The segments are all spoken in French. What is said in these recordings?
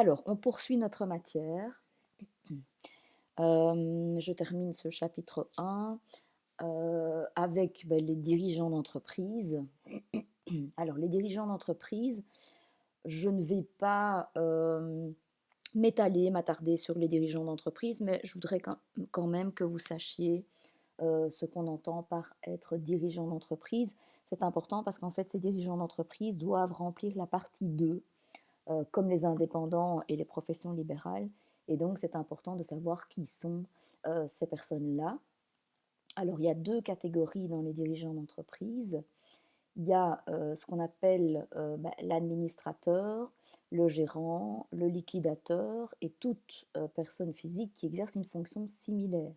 Alors, on poursuit notre matière. Je termine ce chapitre 1 avec les dirigeants d'entreprise. Alors, les dirigeants d'entreprise, je ne vais pas m'attarder sur les dirigeants d'entreprise, mais je voudrais quand même que vous sachiez ce qu'on entend par être dirigeant d'entreprise. C'est important parce qu'en fait, ces dirigeants d'entreprise doivent remplir la partie 2, comme les indépendants et les professions libérales. Et donc, c'est important de savoir qui sont ces personnes-là. Alors, il y a deux catégories dans les dirigeants d'entreprise. Il y a ce qu'on appelle l'administrateur, le gérant, le liquidateur et toute personne physique qui exerce une fonction similaire.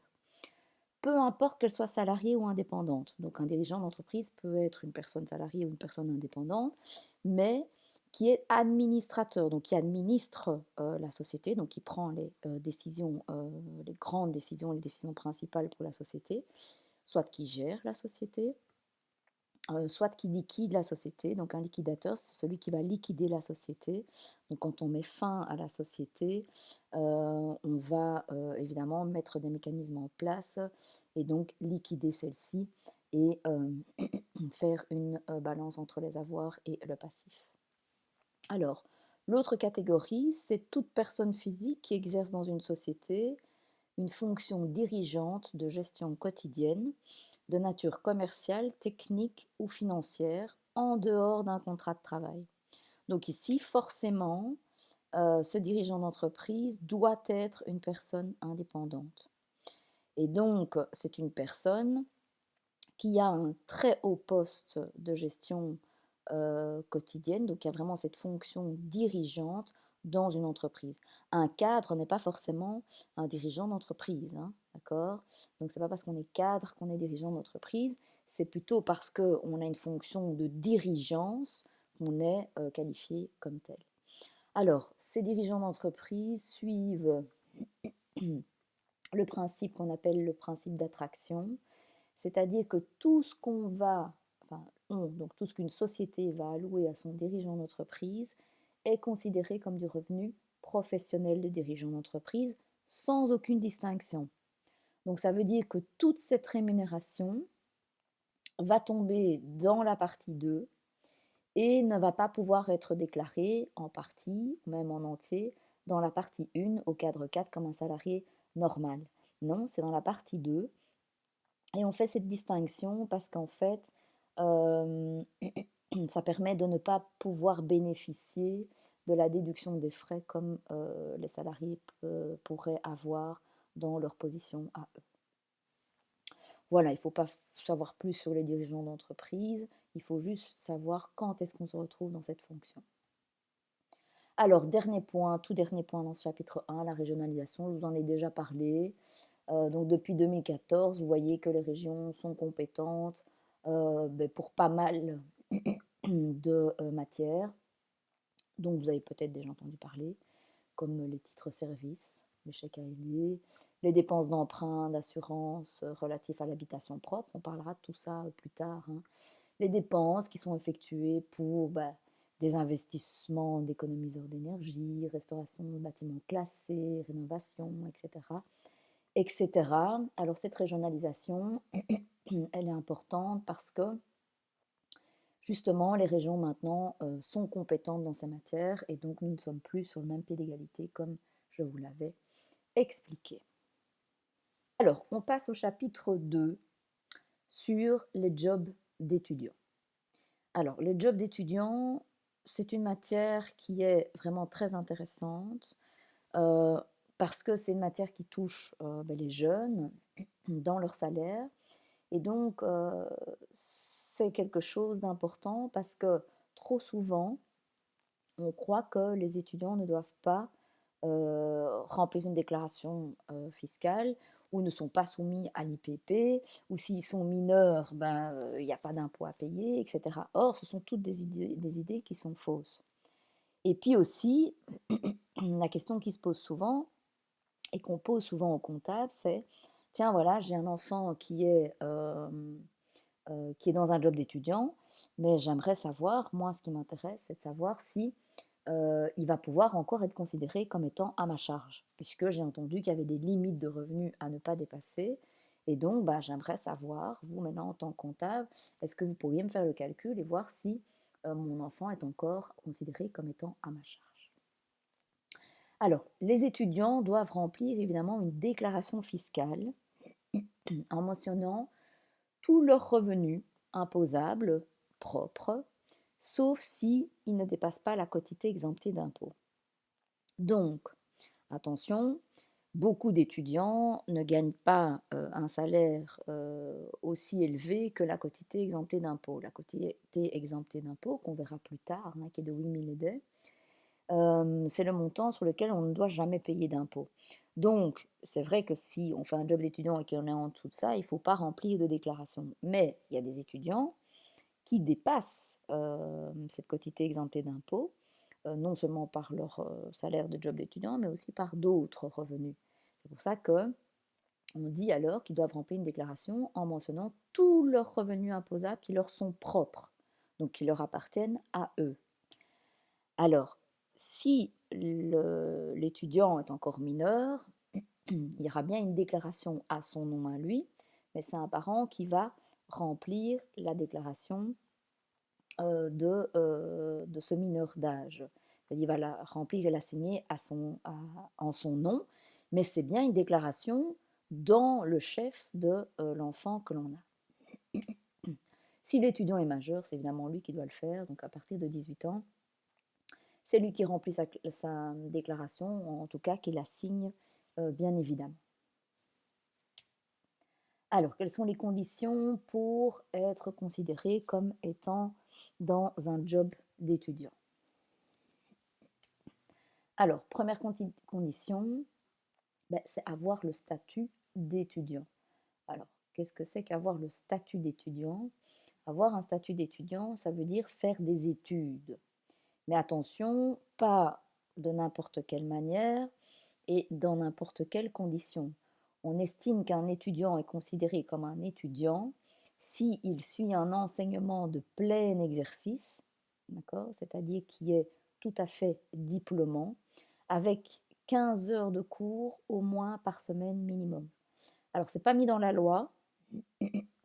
Peu importe qu'elle soit salariée ou indépendante. Donc un dirigeant d'entreprise peut être une personne salariée ou une personne indépendante, mais qui est administrateur, donc qui administre la société, donc qui prend les décisions, les grandes décisions, les décisions principales pour la société, soit qui gère la société, soit qui liquide la société. Donc un liquidateur, c'est celui qui va liquider la société. Donc quand on met fin à la société, on va évidemment mettre des mécanismes en place et donc liquider celle-ci et faire une balance entre les avoirs et le passif. Alors, l'autre catégorie, c'est toute personne physique qui exerce dans une société une fonction dirigeante de gestion quotidienne de nature commerciale, technique ou financière en dehors d'un contrat de travail. Donc ici, forcément, ce dirigeant d'entreprise doit être une personne indépendante. Et donc, c'est une personne qui a un très haut poste de gestion quotidienne, donc il y a vraiment cette fonction dirigeante dans une entreprise. Un cadre n'est pas forcément un dirigeant d'entreprise, hein, d'accord? Donc c'est pas parce qu'on est cadre qu'on est dirigeant d'entreprise, c'est plutôt parce qu'on a une fonction de dirigeance qu'on est qualifié comme tel. Alors, ces dirigeants d'entreprise suivent le principe qu'on appelle le principe d'attraction, c'est-à-dire que tout ce qu'on va, enfin, donc tout ce qu'une société va allouer à son dirigeant d'entreprise est considéré comme du revenu professionnel de dirigeant d'entreprise sans aucune distinction. Donc ça veut dire que toute cette rémunération va tomber dans la partie 2 et ne va pas pouvoir être déclarée en partie, même en entier, dans la partie 1 au cadre 4 comme un salarié normal. Non, c'est dans la partie 2. Et on fait cette distinction parce qu'en fait, euh, ça permet de ne pas pouvoir bénéficier de la déduction des frais comme les salariés pourraient avoir dans leur position à eux. Voilà, il ne faut pas savoir plus sur les dirigeants d'entreprise, il faut juste savoir quand est-ce qu'on se retrouve dans cette fonction. Alors, tout dernier point dans ce chapitre 1, la régionalisation, je vous en ai déjà parlé. Donc depuis 2014, vous voyez que les régions sont compétentes pour pas mal de matières dont vous avez peut-être déjà entendu parler, comme les titres-services, les chèques à ailier, les dépenses d'emprunt, d'assurance relatifs à l'habitation propre. On parlera de tout ça plus tard, hein. Les dépenses qui sont effectuées pour des investissements d'économiseurs d'énergie, restauration de bâtiments classés, rénovation, etc. etc. Alors cette régionalisation, elle est importante parce que justement les régions maintenant sont compétentes dans ces matières et donc nous ne sommes plus sur le même pied d'égalité comme je vous l'avais expliqué. Alors on passe au chapitre 2 sur les jobs d'étudiants. Alors les jobs d'étudiants, c'est une matière qui est vraiment très intéressante euh, parce que c'est une matière qui touche les jeunes dans leur salaire. Et donc, c'est quelque chose d'important parce que trop souvent, on croit que les étudiants ne doivent pas remplir une déclaration fiscale ou ne sont pas soumis à l'IPP, ou s'ils sont mineurs, il n'y a pas d'impôt à payer, etc. Or, ce sont toutes des idées qui sont fausses. Et puis aussi, la question qui se pose souvent, et qu'on pose souvent aux comptables, c'est, tiens, voilà, j'ai un enfant qui est dans un job d'étudiant, mais j'aimerais savoir, moi ce qui m'intéresse, c'est de savoir si il va pouvoir encore être considéré comme étant à ma charge, puisque j'ai entendu qu'il y avait des limites de revenus à ne pas dépasser. Et donc, bah, j'aimerais savoir, vous maintenant en tant que comptable, est-ce que vous pourriez me faire le calcul et voir si mon enfant est encore considéré comme étant à ma charge. Alors, les étudiants doivent remplir évidemment une déclaration fiscale en mentionnant tous leurs revenus imposables propres, sauf si ils ne dépassent pas la quotité exemptée d'impôt. Donc, attention, beaucoup d'étudiants ne gagnent pas un salaire aussi élevé que la quotité exemptée d'impôt. La quotité exemptée d'impôt, qu'on verra plus tard, hein, qui est de 8 000 ED, c'est le montant sur lequel on ne doit jamais payer d'impôt. Donc, c'est vrai que si on fait un job d'étudiant et qu'on est en dessous de ça, il ne faut pas remplir de déclaration. Mais il y a des étudiants qui dépassent cette quotité exemptée d'impôt, non seulement par leur salaire de job d'étudiant, mais aussi par d'autres revenus. C'est pour ça qu'on dit alors qu'ils doivent remplir une déclaration en mentionnant tous leurs revenus imposables qui leur sont propres, donc qui leur appartiennent à eux. Alors, si l'étudiant est encore mineur, il y aura bien une déclaration à son nom à lui, mais c'est un parent qui va remplir la déclaration de ce mineur d'âge. Il va la remplir et la signer en son nom, mais c'est bien une déclaration dans le chef de l'enfant que l'on a. Si l'étudiant est majeur, c'est évidemment lui qui doit le faire, donc à partir de 18 ans, c'est lui qui remplit sa déclaration, en tout cas qui la signe bien évidemment. Alors, quelles sont les conditions pour être considéré comme étant dans un job d'étudiant? Alors, première condition, c'est avoir le statut d'étudiant. Alors, qu'est-ce que c'est qu'avoir le statut d'étudiant? Avoir un statut d'étudiant, ça veut dire faire des études. Mais attention, pas de n'importe quelle manière et dans n'importe quelle condition. On estime qu'un étudiant est considéré comme un étudiant s'il suit un enseignement de plein exercice, d'accord, c'est-à-dire qui est tout à fait diplômant, avec 15 heures de cours au moins par semaine minimum. Alors, ce n'est pas mis dans la loi,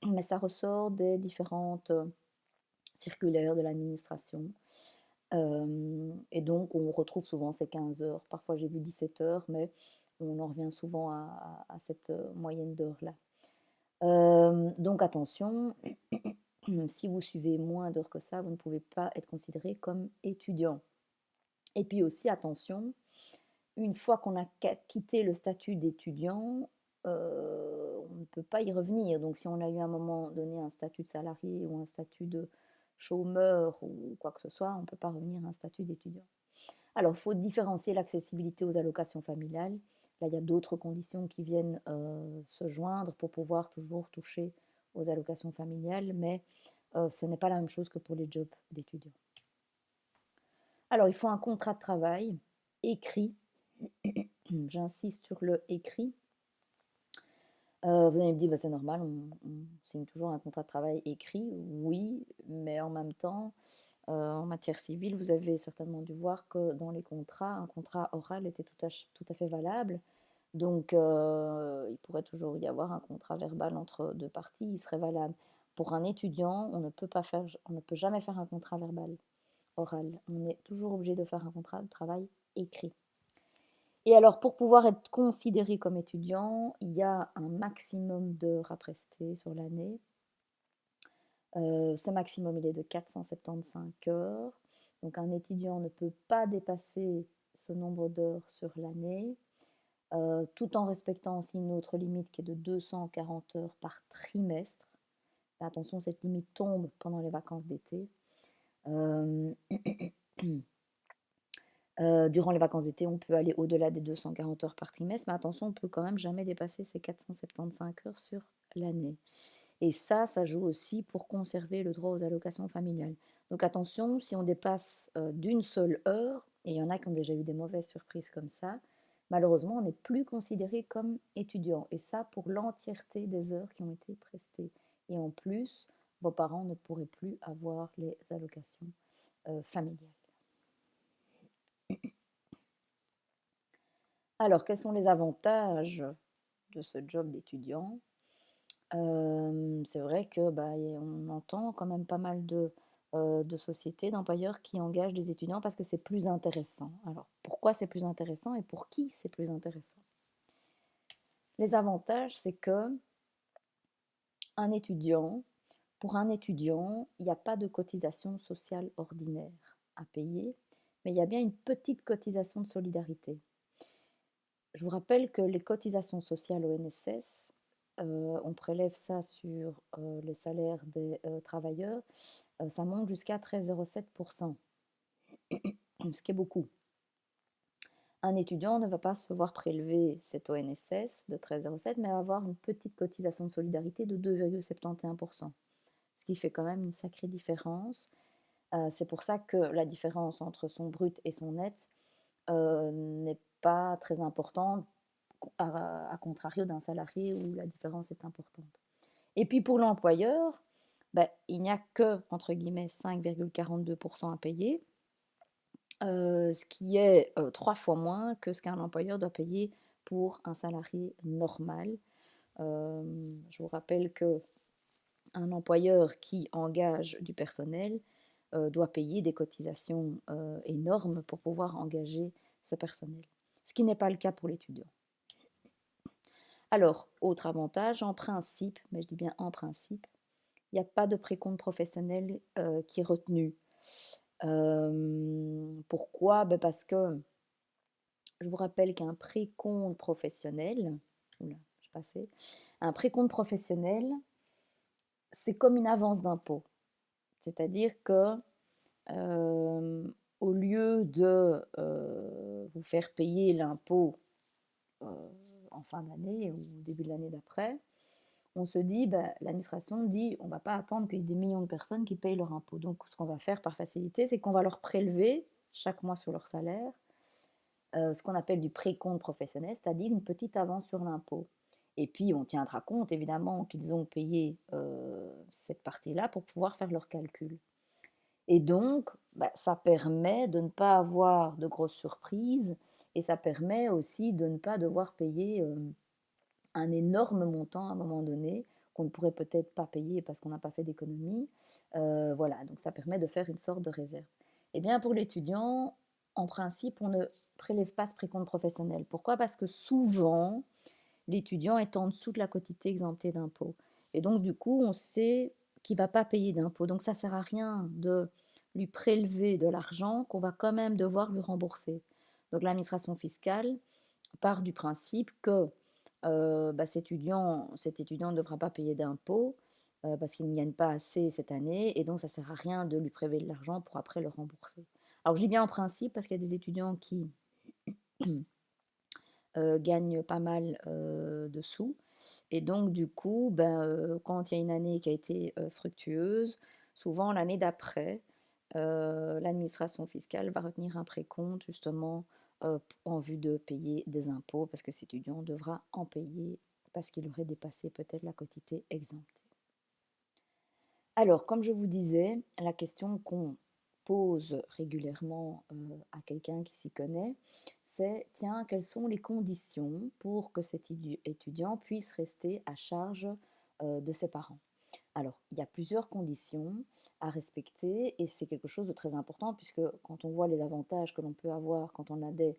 mais ça ressort des différentes circulaires de l'administration. Et donc, on retrouve souvent ces 15 heures. Parfois, j'ai vu 17 heures, mais on en revient souvent à cette moyenne d'heures-là. Donc, attention, si vous suivez moins d'heures que ça, vous ne pouvez pas être considéré comme étudiant. Et puis aussi, attention, une fois qu'on a quitté le statut d'étudiant, on ne peut pas y revenir. Donc, si on a eu à un moment donné un statut de salarié ou un statut de chômeur ou quoi que ce soit, on ne peut pas revenir à un statut d'étudiant. Alors, il faut différencier l'accessibilité aux allocations familiales. Là, il y a d'autres conditions qui viennent se joindre pour pouvoir toujours toucher aux allocations familiales, mais ce n'est pas la même chose que pour les jobs d'étudiants. Alors, il faut un contrat de travail écrit. J'insiste sur le écrit. Vous allez me dire, c'est normal, on signe toujours un contrat de travail écrit. Oui, mais en même temps, en matière civile, vous avez certainement dû voir que dans les contrats, un contrat oral était tout à fait valable. Donc, il pourrait toujours y avoir un contrat verbal entre deux parties, il serait valable. Pour un étudiant, on ne peut jamais faire un contrat verbal oral. On est toujours obligé de faire un contrat de travail écrit. Et alors, pour pouvoir être considéré comme étudiant, il y a un maximum d'heures à prester sur l'année. Ce maximum, il est de 475 heures. Donc, un étudiant ne peut pas dépasser ce nombre d'heures sur l'année, tout en respectant aussi une autre limite qui est de 240 heures par trimestre. Mais attention, cette limite tombe pendant les vacances d'été. Durant les vacances d'été, on peut aller au-delà des 240 heures par trimestre, mais attention, on ne peut quand même jamais dépasser ces 475 heures sur l'année. Et ça joue aussi pour conserver le droit aux allocations familiales. Donc attention, si on dépasse d'une seule heure, et il y en a qui ont déjà eu des mauvaises surprises comme ça, malheureusement, on n'est plus considéré comme étudiant. Et ça pour l'entièreté des heures qui ont été prestées. Et en plus, vos parents ne pourraient plus avoir les allocations familiales. Alors, quels sont les avantages de ce job d'étudiant? C'est vrai que, bah, on entend quand même pas mal de sociétés, d'employeurs qui engagent des étudiants parce que c'est plus intéressant. Alors, pourquoi c'est plus intéressant et pour qui c'est plus intéressant? Les avantages, c'est que un étudiant pour un étudiant, il n'y a pas de cotisation sociale ordinaire à payer, mais il y a bien une petite cotisation de solidarité. Je vous rappelle que les cotisations sociales au NSS, on prélève ça sur les salaires des travailleurs, ça monte jusqu'à 13,07%, ce qui est beaucoup. Un étudiant ne va pas se voir prélever cet ONSS de 13,07, mais va avoir une petite cotisation de solidarité de 2,71%, ce qui fait quand même une sacrée différence. C'est pour ça que la différence entre son brut et son net n'est pas très importante, à contrario d'un salarié où la différence est importante. Et puis pour l'employeur, ben, il n'y a que, entre guillemets, 5,42% à payer, ce qui est 3 fois moins que ce qu'un employeur doit payer pour un salarié normal. Je vous rappelle que un employeur qui engage du personnel doit payer des cotisations énormes pour pouvoir engager ce personnel, ce qui n'est pas le cas pour l'étudiant. Alors, autre avantage, en principe, mais je dis bien en principe, il n'y a pas de précompte professionnel qui est retenu. Pourquoi? Ben parce que je vous rappelle qu'un précompte professionnel, oula, j'ai passé, un précompte professionnel, c'est comme une avance d'impôt. C'est-à-dire que au lieu de vous faire payer l'impôt euh, en fin d'année ou au début de l'année d'après, on se dit, bah, l'administration dit, on ne va pas attendre qu'il y ait des millions de personnes qui payent leur impôt. Donc, ce qu'on va faire par facilité, c'est qu'on va leur prélever chaque mois sur leur salaire ce qu'on appelle du précompte professionnel, c'est-à-dire une petite avance sur l'impôt. Et puis, on tiendra compte, évidemment, qu'ils ont payé cette partie-là pour pouvoir faire leur calcul. Et donc, bah, ça permet de ne pas avoir de grosses surprises et ça permet aussi de ne pas devoir payer un énorme montant à un moment donné qu'on ne pourrait peut-être pas payer parce qu'on n'a pas fait d'économie. Voilà, donc ça permet de faire une sorte de réserve. Eh bien, pour l'étudiant, en principe, on ne prélève pas ce précompte professionnel. Pourquoi? Parce que souvent, l'étudiant est en dessous de la quotité exemptée d'impôt. Et donc, du coup, on sait qu'il ne va pas payer d'impôt. Donc, ça ne sert à rien de lui prélever de l'argent qu'on va quand même devoir lui rembourser. Donc, l'administration fiscale part du principe que bah, cet étudiant ne devra pas payer d'impôts parce qu'il ne gagne pas assez cette année et donc ça ne sert à rien de lui prélever de l'argent pour après le rembourser. Alors je dis bien en principe parce qu'il y a des étudiants qui gagnent pas mal de sous et donc du coup, ben, quand il y a une année qui a été fructueuse, souvent l'année d'après, l'administration fiscale va retenir un précompte justement en vue de payer des impôts parce que cet étudiant devra en payer parce qu'il aurait dépassé peut-être la quotité exemptée. Alors, comme je vous disais, la question qu'on pose régulièrement à quelqu'un qui s'y connaît, c'est, tiens, quelles sont les conditions pour que cet étudiant puisse rester à charge de ses parents? Alors, il y a plusieurs conditions à respecter et c'est quelque chose de très important puisque quand on voit les avantages que l'on peut avoir quand on a des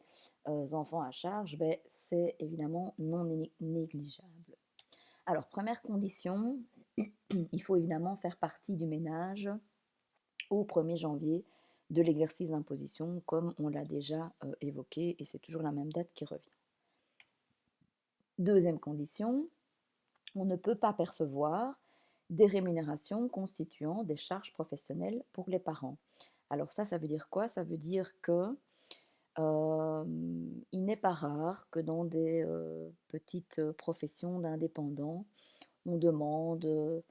enfants à charge, ben, c'est évidemment non négligeable. Alors, première condition, il faut évidemment faire partie du ménage au 1er janvier de l'exercice d'imposition, comme on l'a déjà évoqué, et c'est toujours la même date qui revient. Deuxième condition, on ne peut pas percevoir des rémunérations constituant des charges professionnelles pour les parents. Alors ça veut dire quoi? Ça veut dire que il n'est pas rare que dans des petites professions d'indépendants, on demande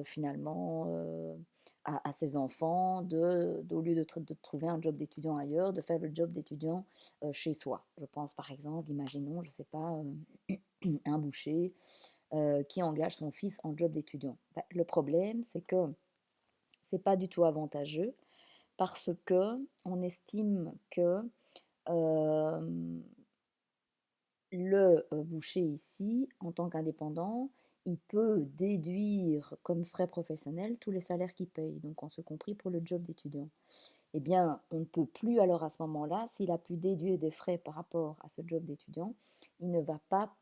finalement à ses enfants au lieu de trouver un job d'étudiant ailleurs, de faire le job d'étudiant chez soi. Je pense par exemple, imaginons, je ne sais pas, un boucher qui engage son fils en job d'étudiant. Ben, le problème, c'est que c'est pas du tout avantageux parce que on estime que euh, boucher ici, en tant qu'indépendant, il peut déduire comme frais professionnels tous les salaires qu'il paye, donc en ce compris pour le job d'étudiant. Eh bien, on ne peut plus alors à ce moment-là, s'il a pu déduire des frais par rapport à ce job d'étudiant, il ne va pas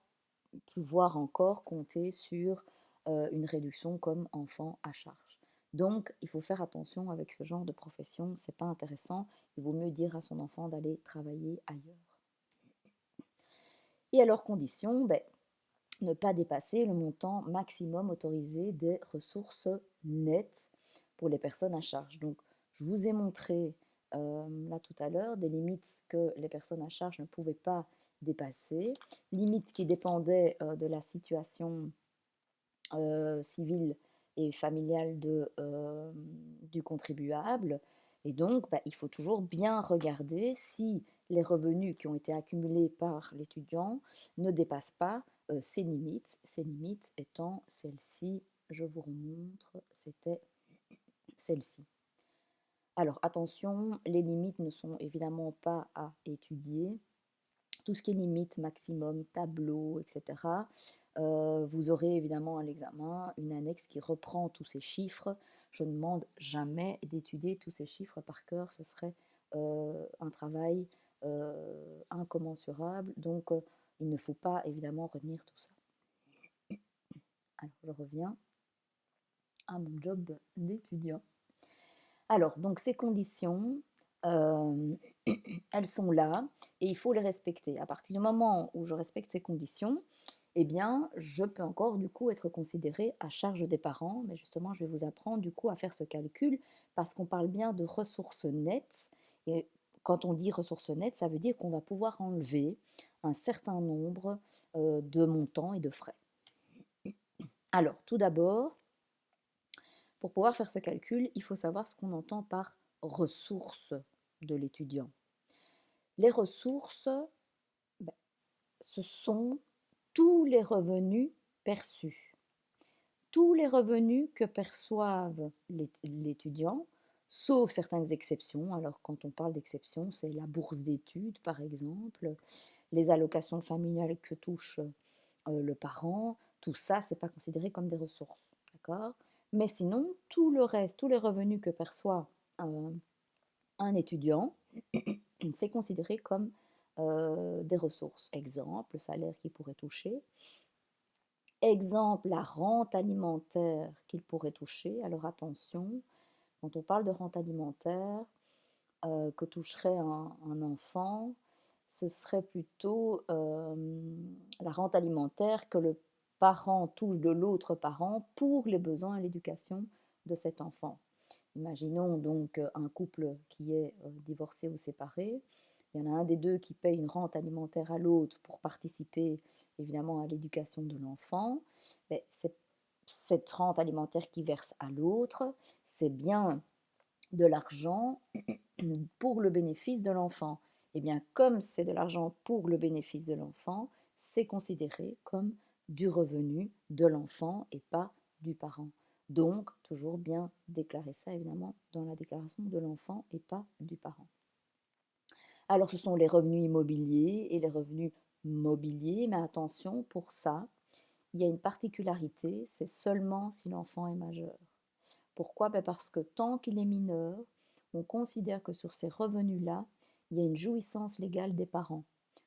pouvoir encore compter sur une réduction comme enfant à charge. Donc, il faut faire attention avec ce genre de profession, c'est pas intéressant. Il vaut mieux dire à son enfant d'aller travailler ailleurs. Et à leurs conditions, ne pas dépasser le montant maximum autorisé des ressources nettes pour les personnes à charge. Donc, je vous ai montré là tout à l'heure des limites que les personnes à charge ne pouvaient pas dépasser, limites qui dépendaient de la situation civile et familiale du contribuable. Et donc, il faut toujours bien regarder si les revenus qui ont été accumulés par l'étudiant ne dépassent pas ces limites étant celles-ci, je vous remontre, c'était celle-ci. Alors attention, les limites ne sont évidemment pas à étudier. Tout ce qui est limite, maximum, tableau, etc. Vous aurez évidemment à l'examen une annexe qui reprend tous ces chiffres. Je ne demande jamais d'étudier tous ces chiffres par cœur, ce serait un travail incommensurable. Donc il ne faut pas évidemment retenir tout ça. Alors je reviens à mon job d'étudiant. Alors, donc ces conditions, elles sont là et il faut les respecter. À partir du moment où je respecte ces conditions, eh bien, je peux encore du coup être considérée à charge des parents. Mais justement, je vais vous apprendre du coup à faire ce calcul parce qu'on parle bien de ressources nettes. Et quand on dit ressources nettes, ça veut dire qu'on va pouvoir enlever un certain nombre de montants et de frais. Alors, tout d'abord, pour pouvoir faire ce calcul, il faut savoir ce qu'on entend par ressources de l'étudiant. Les ressources, ben, ce sont tous les revenus perçus. Tous les revenus que perçoivent l'étudiant, sauf certaines exceptions. Alors quand on parle d'exceptions, c'est la bourse d'études par exemple, les allocations familiales que touche le parent, tout ça, c'est pas considéré comme des ressources. D'accord ? Mais sinon, tout le reste, tous les revenus que perçoit un étudiant, c'est considéré comme des ressources. Exemple, le salaire qu'il pourrait toucher. Exemple, la rente alimentaire qu'il pourrait toucher. Alors attention, quand on parle de rente alimentaire que toucherait un enfant, ce serait plutôt la rente alimentaire que le parent touche de l'autre parent pour les besoins et l'éducation de cet enfant. Imaginons donc un couple qui est divorcé ou séparé. Il y en a un des deux qui paye une rente alimentaire à l'autre pour participer évidemment à l'éducation de l'enfant. Cette rente alimentaire qui verse à l'autre, c'est bien de l'argent pour le bénéfice de l'enfant. Et bien comme c'est de l'argent pour le bénéfice de l'enfant, c'est considéré comme du revenu de l'enfant et pas du parent. Donc, toujours bien déclarer ça, évidemment, dans la déclaration de l'enfant et pas du parent. Alors, ce sont les revenus immobiliers et les revenus mobiliers, mais attention, pour ça, il y a une particularité, c'est seulement si l'enfant est majeur. Pourquoi ? Parce que tant qu'il est mineur, on considère que sur ces revenus-là, il y a une jouissance légale des parents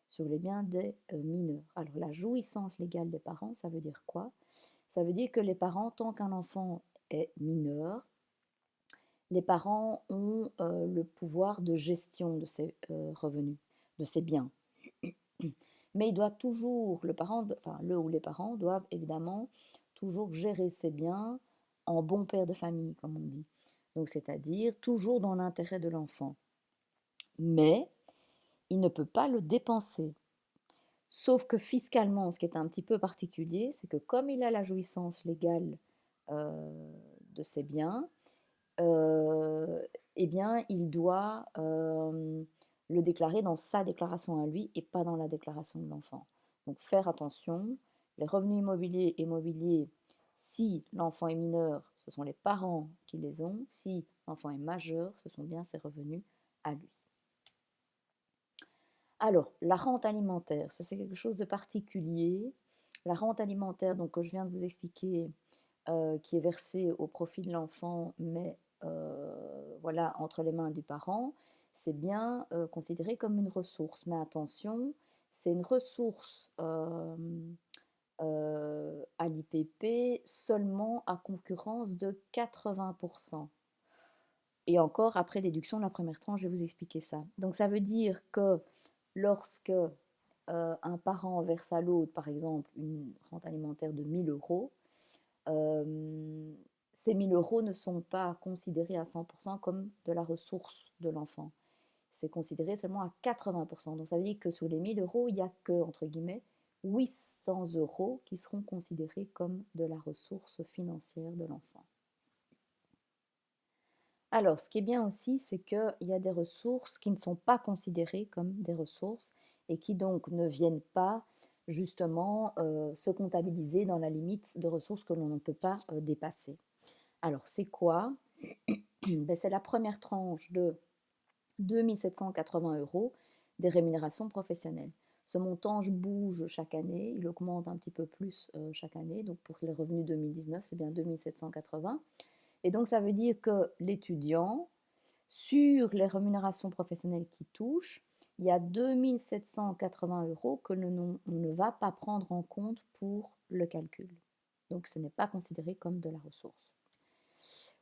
sur les biens des mineurs. Alors, la jouissance légale des parents, ça veut dire quoi ? Ça veut dire que les parents, tant qu'un enfant est mineur, les parents ont le pouvoir de gestion de ces revenus, de ces biens. Mais il doit toujours, le ou les parents doivent évidemment toujours gérer ces biens en bon père de famille, comme on dit. Donc, c'est-à-dire toujours dans l'intérêt de l'enfant. Mais il ne peut pas le dépenser. Sauf que fiscalement, ce qui est un petit peu particulier, c'est que comme il a la jouissance légale de ses biens, eh bien, il doit le déclarer dans sa déclaration à lui et pas dans la déclaration de l'enfant. Donc, faire attention, les revenus immobiliers et mobiliers, si l'enfant est mineur, ce sont les parents qui les ont. Si l'enfant est majeur, ce sont bien ses revenus à lui. Alors, la rente alimentaire, ça c'est quelque chose de particulier. La rente alimentaire, donc que je viens de vous expliquer, qui est versée au profit de l'enfant, mais voilà, entre les mains du parent, c'est bien considéré comme une ressource. Mais attention, c'est une ressource à l'IPP seulement à concurrence de 80%. Et encore, après déduction de la première tranche, je vais vous expliquer ça. Donc ça veut dire que lorsque un parent verse à l'autre, par exemple, une rente alimentaire de 1000 euros, ces 1000 euros ne sont pas considérés à 100% comme de la ressource de l'enfant. C'est considéré seulement à 80%. Donc ça veut dire que sur les 1000 euros, il n'y a que, entre guillemets, 800 euros qui seront considérés comme de la ressource financière de l'enfant. Alors, ce qui est bien aussi, c'est qu'il y a des ressources qui ne sont pas considérées comme des ressources et qui donc ne viennent pas justement se comptabiliser dans la limite de ressources que l'on ne peut pas dépasser. Alors, c'est quoi? Ben, c'est la première tranche de 2 780 euros des rémunérations professionnelles. Ce montant bouge chaque année, il augmente un petit peu plus chaque année. Donc, pour les revenus 2019, c'est bien 2 780. Et donc, ça veut dire que l'étudiant, sur les rémunérations professionnelles qui touchent, il y a 2 780 euros que on ne va pas prendre en compte pour le calcul. Donc, ce n'est pas considéré comme de la ressource.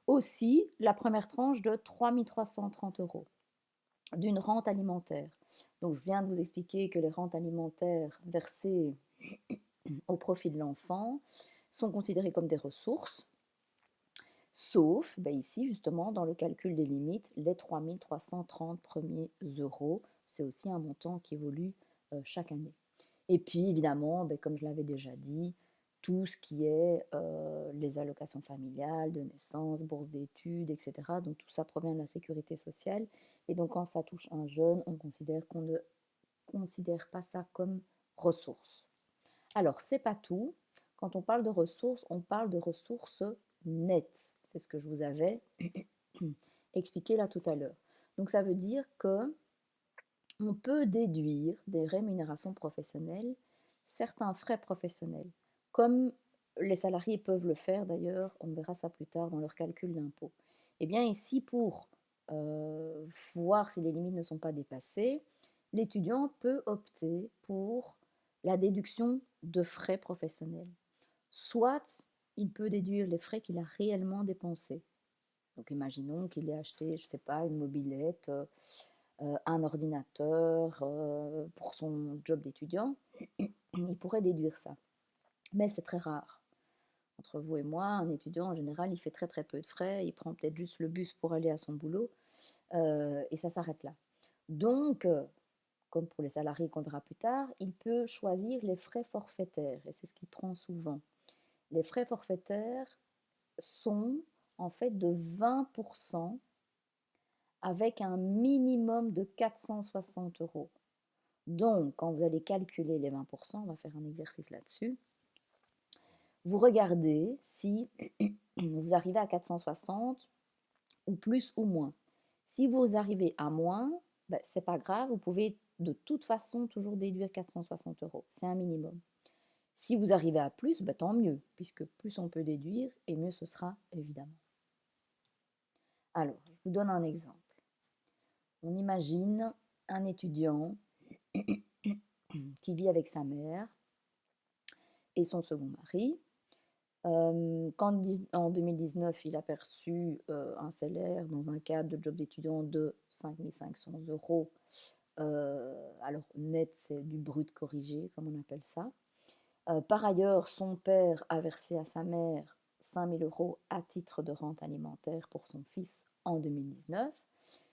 Aussi, la première tranche de 3 330 euros d'une rente alimentaire. Donc, je viens de vous expliquer que les rentes alimentaires versées au profit de l'enfant sont considérées comme des ressources. Sauf, ben ici, justement, dans le calcul des limites, les 3 330 premiers euros, c'est aussi un montant qui évolue chaque année. Et puis, évidemment, ben, comme je l'avais déjà dit, tout ce qui est les allocations familiales, de naissance, bourses d'études, etc. Donc, tout ça provient de la sécurité sociale. Et donc, quand ça touche un jeune, on considère qu'on ne considère pas ça comme ressource. Alors, c'est pas tout. Quand on parle de ressources, on parle de ressources nettes. C'est ce que je vous avais expliqué là tout à l'heure. Donc, ça veut dire que on peut déduire des rémunérations professionnelles certains frais professionnels, comme les salariés peuvent le faire d'ailleurs, on verra ça plus tard dans leur calcul d'impôt. Et bien ici, pour voir si les limites ne sont pas dépassées, l'étudiant peut opter pour la déduction de frais professionnels. Soit il peut déduire les frais qu'il a réellement dépensés. Donc imaginons qu'il ait acheté, je ne sais pas, une mobilette, un ordinateur pour son job d'étudiant, il pourrait déduire ça. Mais c'est très rare. Entre vous et moi, un étudiant en général, il fait très très peu de frais, il prend peut-être juste le bus pour aller à son boulot et ça s'arrête là. Donc, comme pour les salariés qu'on verra plus tard, il peut choisir les frais forfaitaires et c'est ce qu'il prend souvent. Les frais forfaitaires sont en fait de 20% avec un minimum de 460 euros. Donc, quand vous allez calculer les 20%, on va faire un exercice là-dessus, vous regardez si vous arrivez à 460 ou plus ou moins. Si vous arrivez à moins, ben, c'est pas grave, vous pouvez de toute façon toujours déduire 460 euros. C'est un minimum. Si vous arrivez à plus, ben, tant mieux, puisque plus on peut déduire et mieux ce sera évidemment. Alors, je vous donne un exemple. On imagine un étudiant qui vit avec sa mère et son second mari. Quand en 2019, il a perçu un salaire dans un cadre de job d'étudiant de 5 500 euros, alors net, c'est du brut corrigé, comme on appelle ça. Par ailleurs, son père a versé à sa mère 5 000 euros à titre de rente alimentaire pour son fils en 2019.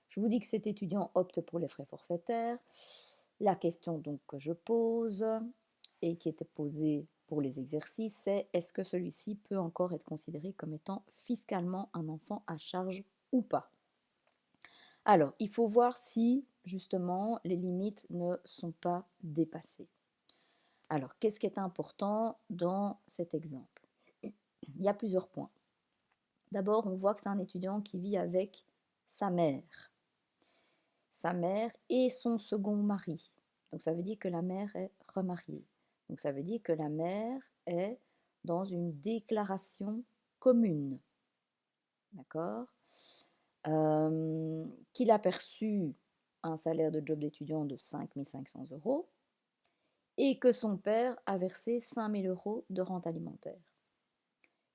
Je vous dis que cet étudiant opte pour les frais forfaitaires. La question donc que je pose et qui était posée pour les exercices, c'est est-ce que celui-ci peut encore être considéré comme étant fiscalement un enfant à charge ou pas? Alors, il faut voir si justement les limites ne sont pas dépassées. Alors, qu'est-ce qui est important dans cet exemple? Il y a plusieurs points. D'abord, on voit que c'est un étudiant qui vit avec sa mère et son second mari. Donc ça veut dire que la mère est remariée. Donc ça veut dire que la mère est dans une déclaration commune. D'accord? Qu'il a perçu un salaire de job d'étudiant de 5 500 € et que son père a versé 5 000 € de rente alimentaire.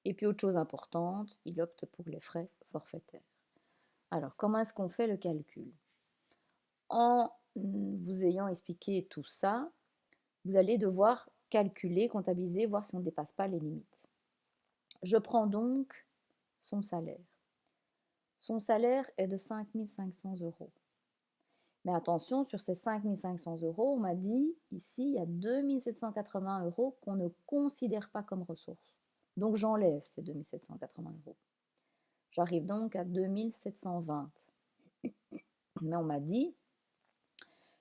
Et puis autre chose importante, il opte pour les frais forfaitaires. Alors, comment est-ce qu'on fait le calcul? En vous ayant expliqué tout ça, vous allez devoir calculer, comptabiliser, voir si on ne dépasse pas les limites. Je prends donc son salaire. Son salaire est de 5 500 €. Mais attention, sur ces 5 500 €, on m'a dit, ici, il y a 2 780 € qu'on ne considère pas comme ressources. Donc j'enlève ces 2 780 €. J'arrive donc à 2 720. Mais on m'a dit,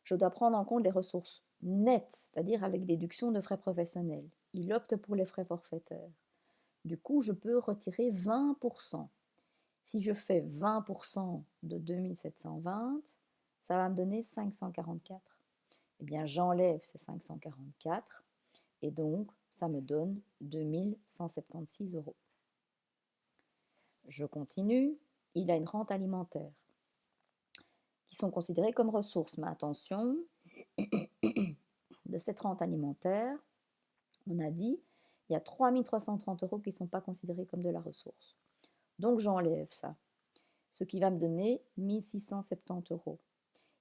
je dois prendre en compte les ressources nettes, c'est-à-dire avec déduction de frais professionnels. Il opte pour les frais forfaitaires. Du coup, je peux retirer 20%. Si je fais 20% de 2720, ça va me donner 544. Eh bien, j'enlève ces 544 et donc ça me donne 2176 €. Je continue. Il a une rente alimentaire qui sont considérées comme ressources. Mais attention, de cette rente alimentaire, on a dit, il y a 3 330 € qui ne sont pas considérés comme de la ressource. Donc j'enlève ça, ce qui va me donner 1 670 €.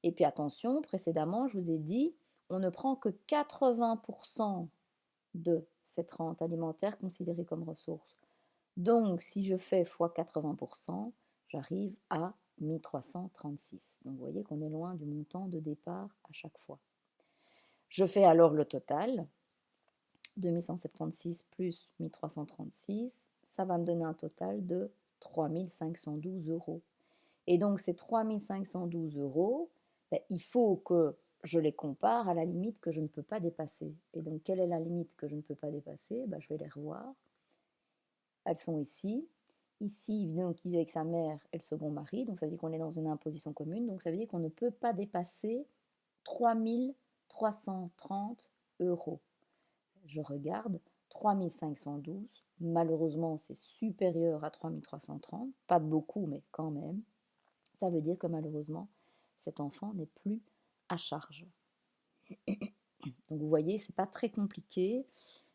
Et puis attention, précédemment, je vous ai dit, on ne prend que 80% de cette rente alimentaire considérée comme ressource. Donc, si je fais x 80%, j'arrive à 1336. Donc, vous voyez qu'on est loin du montant de départ à chaque fois. Je fais alors le total. 2176 plus 1336, ça va me donner un total de 3512 €. Et donc, ces 3512 €, ben, il faut que je les compare à la limite que je ne peux pas dépasser. Et donc, quelle est la limite que je ne peux pas dépasser? Ben, je vais les revoir. Elles sont ici. Ici, donc, il vit avec sa mère et le second mari. Donc, ça veut dire qu'on est dans une imposition commune. Donc, ça veut dire qu'on ne peut pas dépasser 3330 €. Je regarde, 3512. Malheureusement, c'est supérieur à 3330. Pas de beaucoup, mais quand même. Ça veut dire que malheureusement, cet enfant n'est plus à charge. Donc vous voyez, ce n'est pas très compliqué,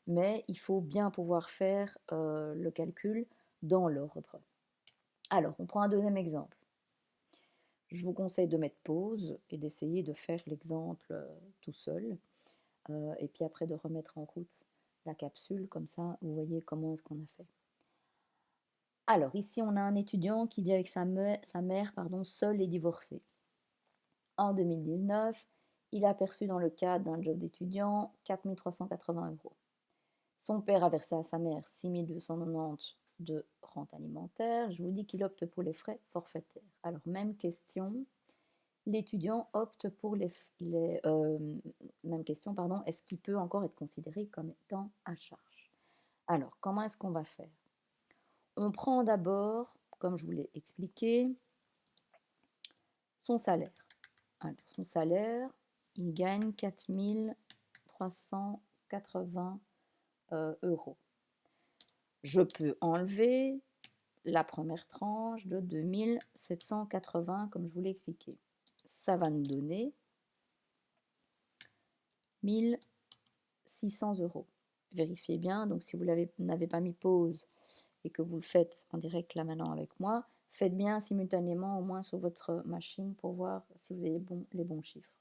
mais il faut bien pouvoir faire le calcul dans l'ordre. Alors, on prend un deuxième exemple. Je vous conseille de mettre pause et d'essayer de faire l'exemple tout seul. Et puis après de remettre en route la capsule, comme ça vous voyez comment est-ce qu'on a fait. Alors ici on a un étudiant qui vit avec sa mère seule et divorcée. En 2019, il a perçu dans le cadre d'un job d'étudiant 4 380 €. Son père a versé à sa mère 6 290 de rente alimentaire. Je vous dis qu'il opte pour les frais forfaitaires. Alors même question, l'étudiant opte pour même question, pardon, est-ce qu'il peut encore être considéré comme étant à charge? Alors, comment est-ce qu'on va faire? On prend d'abord, comme je vous l'ai expliqué, son salaire. Alors, son salaire, il gagne 4 380 €. Je peux enlever la première tranche de 2780, comme je vous l'ai expliqué. Ça va nous donner 1600 €. Vérifiez bien, donc si vous n'avez pas mis pause et que vous le faites en direct là maintenant avec moi, faites bien simultanément au moins sur votre machine pour voir si vous avez les bons chiffres.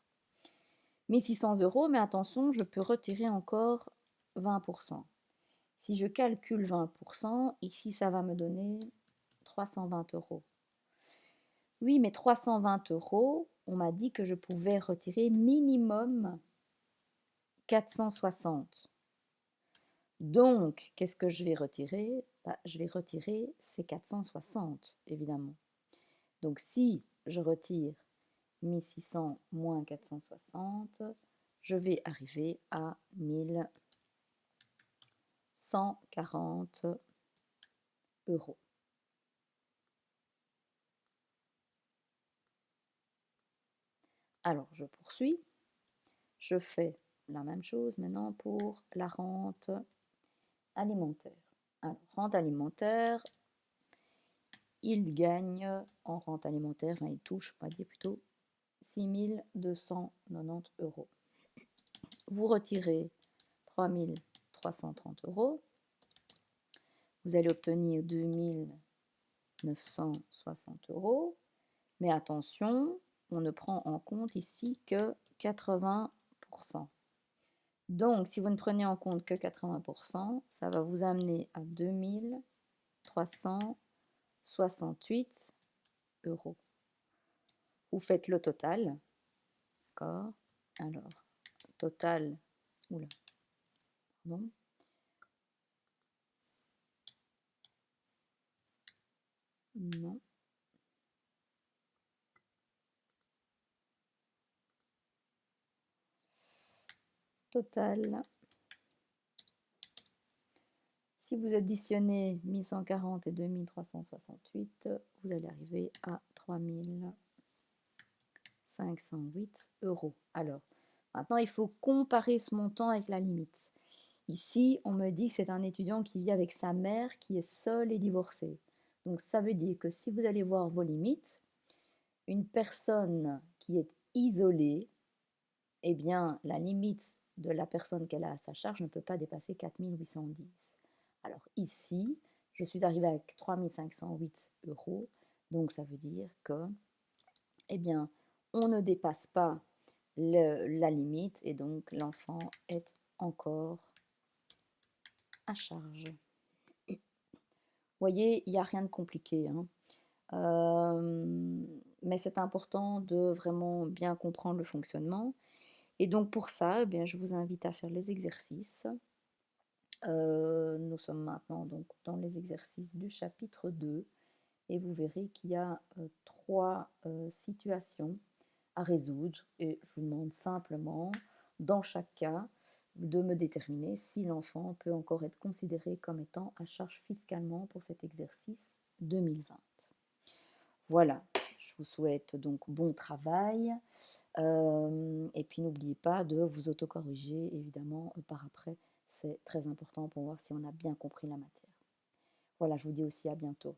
1600 €, mais attention, je peux retirer encore 20%. Si je calcule 20%, ici ça va me donner 320 €. Oui, mais 320 €, on m'a dit que je pouvais retirer minimum 460. Donc, qu'est-ce que je vais retirer? Je vais retirer ces 460, évidemment. Donc, si je retire 1600 moins 460, je vais arriver à 1140 €. Alors, je poursuis. Je fais la même chose maintenant pour la rente alimentaire. Alors, rente alimentaire, il gagne en rente alimentaire, il touche, on va dire plutôt 6 290 euros. Vous retirez 3 330 euros, vous allez obtenir 2 960 euros. Mais attention, on ne prend en compte ici que 80%. Donc, si vous ne prenez en compte que 80%, ça va vous amener à 2 368 euros. Vous faites le total, d'accord? Alors, total, oula, pardon. Non. Total. Si vous additionnez 1140 et 2368, vous allez arriver à 3508 euros. Alors, maintenant, il faut comparer ce montant avec la limite. Ici, on me dit que c'est un étudiant qui vit avec sa mère qui est seule et divorcée. Donc, ça veut dire que si vous allez voir vos limites, une personne qui est isolée, eh bien, la limite de la personne qu'elle a à sa charge ne peut pas dépasser 4810. Alors ici, je suis arrivée avec 3508 euros, donc ça veut dire que, eh bien, on ne dépasse pas la limite et donc l'enfant est encore à charge. Vous voyez, il n'y a rien de compliqué, hein. Mais c'est important de vraiment bien comprendre le fonctionnement. Et donc pour ça, eh bien, je vous invite à faire les exercices. Nous sommes maintenant donc dans les exercices du chapitre 2 et vous verrez qu'il y a 3 situations à résoudre et je vous demande simplement, dans chaque cas, de me déterminer si l'enfant peut encore être considéré comme étant à charge fiscalement pour cet exercice 2020. Voilà, je vous souhaite donc bon travail et puis n'oubliez pas de vous autocorriger évidemment par après, c'est très important pour voir si on a bien compris la matière. Voilà, je vous dis aussi à bientôt.